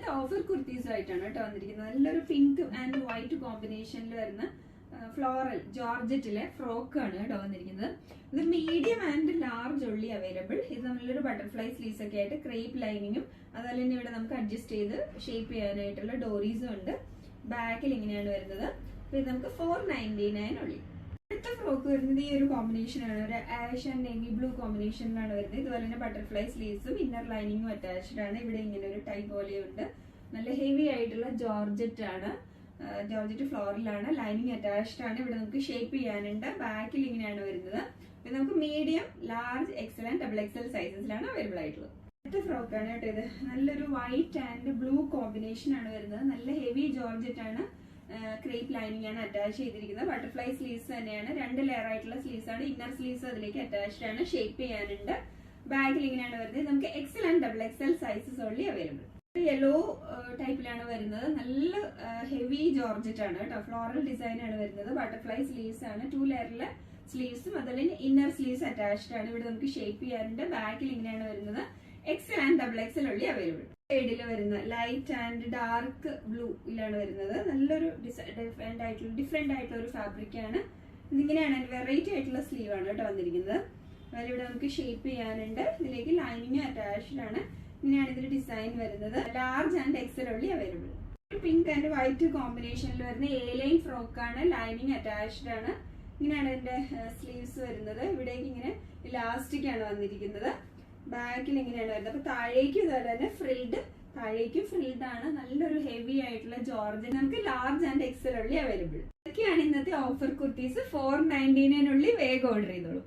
ഇന്നത്തെ ഓഫർ കുർത്തീസുമായിട്ടാണ് കേട്ടോ വന്നിരിക്കുന്നത്. നല്ലൊരു പിങ്ക് ആൻഡ് വൈറ്റ് കോമ്പിനേഷനിൽ വരുന്ന ഫ്ലോറൽ ജോർജറ്റിലെ ഫ്രോക്കാണ് കേട്ടോ വന്നിരിക്കുന്നത്. ഇത് മീഡിയം ആൻഡ് ലാർജ് ഉള്ളി അവൈലബിൾ. ഇത് നല്ലൊരു ബട്ടർഫ്ലൈ സ്ലീവ്സ് ഒക്കെ ആയിട്ട് ക്രേപ്പ് ലൈനിങ്ങും അതുപോലെ തന്നെ ഇവിടെ നമുക്ക് അഡ്ജസ്റ്റ് ചെയ്ത് ഷേപ്പ് ചെയ്യാനായിട്ടുള്ള ഡോറീസും ഉണ്ട്. ബാക്കിൽ ഇങ്ങനെയാണ് വരുന്നത്. ഇത് നമുക്ക് 499 ഉള്ളി. അടുത്ത ഫ്രോക്ക് വരുന്നത് ഈ ഒരു കോമ്പിനേഷനാണ്. ഒരു ആഷ് ആൻഡ് നേവി ബ്ലൂ കോമ്പിനേഷനിലാണ് വരുന്നത്. ഇതുപോലെ തന്നെ ബട്ടർഫ്ലൈ സ്ലീവ്സും ഇന്നർ ലൈനിങ്ങും അറ്റാച്ച്ഡ് ആണ്. ഇവിടെ ഇങ്ങനെ ഒരു ടൈ പോലെയുണ്ട്. നല്ല ഹെവി ആയിട്ടുള്ള ജോർജറ്റ് ആണ്. ജോർജറ്റ് ഫ്ലോറിലാണ്. ലൈനിങ് അറ്റാച്ച്ഡ് ആണ്. ഇവിടെ നമുക്ക് ഷേപ്പ് ചെയ്യാനുണ്ട്. ബാക്കിൽ ഇങ്ങനെയാണ് വരുന്നത്. ഇത് നമുക്ക് medium, large, XL and double XL സൈസസിലാണ് അവൈലബിൾ ആയിട്ടുള്ളത്. അടുത്ത ഫ്രോക്കാണ് കേട്ടോ ഇത്. നല്ലൊരു വൈറ്റ് ആൻഡ് ബ്ലൂ കോമ്പിനേഷൻ ആണ് വരുന്നത്. നല്ല ഹെവി ജോർജറ്റ് ആണ്. ക്രേപ്പ് ലൈനിങ് ആണ് അറ്റാച്ച് ചെയ്തിരിക്കുന്നത്. ബട്ടർഫ്ലൈ സ്ലീവ്സ് തന്നെയാണ്. 2 ലെയർ ആയിട്ടുള്ള സ്ലീവ്സ് ആണ്. ഇന്നർ സ്ലീവ്സ് അതിലേക്ക് അറ്റാച്ച്ഡ് ആണ്. ഷേപ്പ് ചെയ്യാനുണ്ട്. ബാക്കിൽ ഇങ്ങനെയാണ് വരുന്നത്. നമുക്ക് XL and double XL sizes only available. Yellow ടൈപ്പിലാണ് വരുന്നത്. നല്ല ഹെവി ജോർജറ്റ് ആണ് കേട്ടോ. ഫ്ലോറൽ ഡിസൈൻ ആണ് വരുന്നത്. ബട്ടർഫ്ലൈ സ്ലീവ്സ് ആണ്. 2 ലെയറിലെ സ്ലീവ്സും അതുപോലെ ഇന്നർ സ്ലീവ്സ് അറ്റാച്ച്ഡ് ആണ്. ഇവിടെ നമുക്ക് ഷേപ്പ് ചെയ്യാനുണ്ട്. ബാക്കിൽ ഇങ്ങനെയാണ് വരുന്നത്. എക്സൽ ആൻഡ് ഡബിൾ എക്സൽ ഉള്ളി അവൈലബിൾ. ഷെയ്ഡിൽ വരുന്ന ലൈറ്റ് ആൻഡ് ഡാർക്ക് ബ്ലൂയിലാണ് വരുന്നത്. നല്ലൊരു ഡിഫറെന്റ് ആയിട്ടുള്ള ഒരു ഫാബ്രിക് ആണ്. ഇതിങ്ങനെയാണ് വെറൈറ്റി ആയിട്ടുള്ള സ്ലീവ് ആണ് കേട്ടോ വന്നിരിക്കുന്നത്. അതുപോലെ ഇവിടെ നമുക്ക് ഷേപ്പ് ചെയ്യാനുണ്ട്. ഇതിലേക്ക് ലൈനിങ് അറ്റാച്ച്ഡ് ആണ്. ഇങ്ങനെയാണ് ഇതിന്റെ ഡിസൈൻ വരുന്നത്. ലാർജ് ആൻഡ് എക്സൽ ഉള്ളി അവൈലബിൾ. പിങ്ക് ആൻഡ് വൈറ്റ് കോമ്പിനേഷനിൽ വരുന്ന എ ലൈൻ ഫ്രോക്ക് ആണ്. ലൈനിങ് അറ്റാച്ച്ഡ് ആണ്. ഇങ്ങനെയാണ് ഇതിന്റെ സ്ലീവ്സ് വരുന്നത്. ഇവിടേക്ക് ഇങ്ങനെ ഇലാസ്റ്റിക് ആണ് വന്നിരിക്കുന്നത്. ബാക്കിൽ ഇങ്ങനെയാണ് വരുന്നത്. അപ്പൊ താഴേക്ക് ഇതുപോലെ തന്നെ ഫ്രിൽഡ്, താഴേക്കും ഫ്രിൽഡ് ആണ്. നല്ലൊരു ഹെവി ആയിട്ടുള്ള ജോർജ്. നമുക്ക് ലാർജ് ആൻഡ് എക്സൽ ഉള്ളി അവൈലബിൾ. ഇതൊക്കെയാണ് ഇന്നത്തെ ഓഫർ കുർത്തീസ്. 499 ഉള്ളി വേഗം ഓർഡർ ചെയ്തോളൂ.